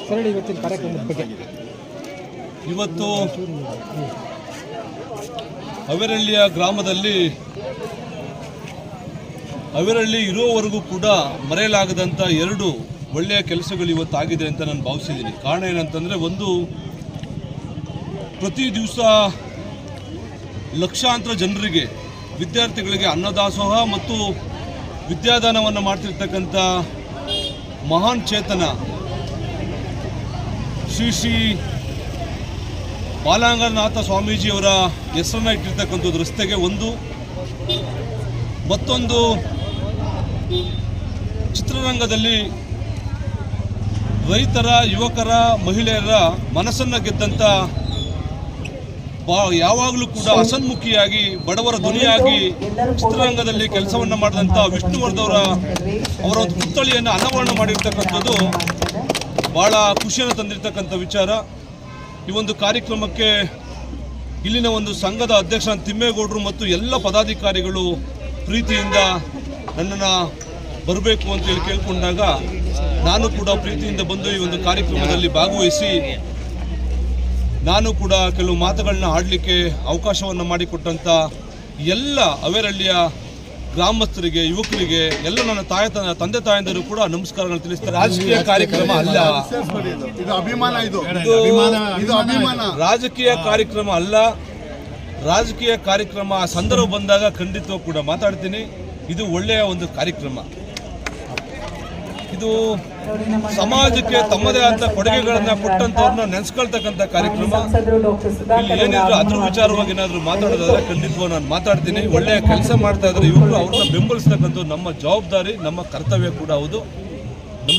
Sir ಇವತ್ತಿನ ಕಾರ್ಯಕ್ರಮದ ಬಗ್ಗೆ ಇವತ್ತು ಅವಿರಳ್ಳಿಯ ಗ್ರಾಮದಲ್ಲಿ ಅವಿರಳ್ಳಿ ಇರುವವರೆಗೂ ಕೂಡ ಮರೆಯಲಾಗದಂಥ ಎರಡು ಒಳ್ಳೆಯ ಕೆಲಸಗಳು ಇವತ್ತಾಗಿದೆ ಅಂತ ನಾನು ಭಾವಿಸಿದ್ದೀನಿ. ಕಾರಣ ಏನಂತಂದರೆ, ಒಂದು, ಪ್ರತಿ ದಿವಸ ಲಕ್ಷಾಂತರ ಜನರಿಗೆ, ವಿದ್ಯಾರ್ಥಿಗಳಿಗೆ ಅನ್ನದಾಸೋಹ ಮತ್ತು ವಿದ್ಯಾದಾನವನ್ನು ಮಾಡ್ತಿರ್ತಕ್ಕಂಥ ಮಹಾನ್ ಚೇತನ ಶ್ರೀ ಬಾಲಗಂಗಾಧರ ಸ್ವಾಮೀಜಿಯವರ ಹೆಸರನ್ನು ಇಟ್ಟಿರ್ತಕ್ಕಂಥದ್ದು ರಸ್ತೆಗೆ ಒಂದು. ಮತ್ತೊಂದು, ಚಿತ್ರರಂಗದಲ್ಲಿ ರೈತರ, ಯುವಕರ, ಮಹಿಳೆಯರ ಮನಸ್ಸನ್ನು ಗೆದ್ದಂಥ, ಯಾವಾಗಲೂ ಕೂಡ ಹಸನ್ಮುಖಿಯಾಗಿ ಬಡವರ ಧ್ವನಿಯಾಗಿ ಚಿತ್ರರಂಗದಲ್ಲಿ ಕೆಲಸವನ್ನು ಮಾಡಿದಂಥ ವಿಷ್ಣುವರ್ಧನ್ ಅವರ ಒಂದು ಪುತ್ಥಳಿಯನ್ನು ಅನಾವರಣ ಮಾಡಿರ್ತಕ್ಕಂಥದ್ದು ಭಾಳ ಖುಷಿಯನ್ನು ತಂದಿರತಕ್ಕಂಥ ವಿಚಾರ. ಈ ಒಂದು ಕಾರ್ಯಕ್ರಮಕ್ಕೆ ಇಲ್ಲಿನ ಒಂದು ಸಂಘದ ಅಧ್ಯಕ್ಷ ತಿಮ್ಮೇಗೌಡರು ಮತ್ತು ಎಲ್ಲ ಪದಾಧಿಕಾರಿಗಳು ಪ್ರೀತಿಯಿಂದ ನನ್ನನ್ನು ಬರಬೇಕು ಅಂತೇಳಿ ಕೇಳಿಕೊಂಡಾಗ ನಾನು ಕೂಡ ಪ್ರೀತಿಯಿಂದ ಬಂದು ಈ ಒಂದು ಕಾರ್ಯಕ್ರಮದಲ್ಲಿ ಭಾಗವಹಿಸಿ ನಾನು ಕೂಡ ಕೆಲವು ಮಾತುಗಳನ್ನ ಆಡಲಿಕ್ಕೆ ಅವಕಾಶವನ್ನು ಮಾಡಿಕೊಟ್ಟಂಥ ಎಲ್ಲ ಅವೇರಳ್ಳಿಯ ಗ್ರಾಮಸ್ಥರಿಗೆ, ಯುವಕರಿಗೆ, ಎಲ್ಲ ನನ್ನ ತಂದೆ ತಾಯಂದಿರು ಕೂಡ ನಮಸ್ಕಾರಗಳು ತಿಳಿಸ್ತಾರೆ. ರಾಜಕೀಯ ಕಾರ್ಯಕ್ರಮ ಅಲ್ಲ, ರಾಜಕೀಯ ಕಾರ್ಯಕ್ರಮ ಅಲ್ಲ. ರಾಜಕೀಯ ಕಾರ್ಯಕ್ರಮ ಸಂದರ್ಭ ಬಂದಾಗ ಖಂಡಿತವಾಗಿ ಕೂಡ ಮಾತಾಡ್ತೀನಿ. ಇದು ಒಳ್ಳೆಯ ಒಂದು ಕಾರ್ಯಕ್ರಮ. ಇದು ಸಮಾಜಕ್ಕೆ ತಮ್ಮದೇ ಆದ ಕೊಡುಗೆಗಳನ್ನು ಕೊಟ್ಟಂತವ್ರನ್ನ ನೆನೆಸ್ಕೊಳ್ತಕ್ಕಂಥ ಕಾರ್ಯಕ್ರಮ. ಇಲ್ಲಿ ಏನಿದ್ರು ಅದ್ರ ವಿಚಾರವಾಗಿ ಏನಾದರೂ ಮಾತಾಡೋದಾದ್ರೆ ಖಂಡಿತವಾಗಿ ನಾನು ಮಾತಾಡ್ತೀನಿ. ಒಳ್ಳೆಯ ಕೆಲಸ ಮಾಡ್ತಾ ಇದ್ದಾರೆ ಇವರು, ಅವ್ರನ್ನ ಬೆಂಬಲಿಸ್ತಕ್ಕಂಥ ನಮ್ಮ ಜವಾಬ್ದಾರಿ, ನಮ್ಮ ಕರ್ತವ್ಯ ಕೂಡ ಹೌದು. ನಮಸ್ಕಾರ.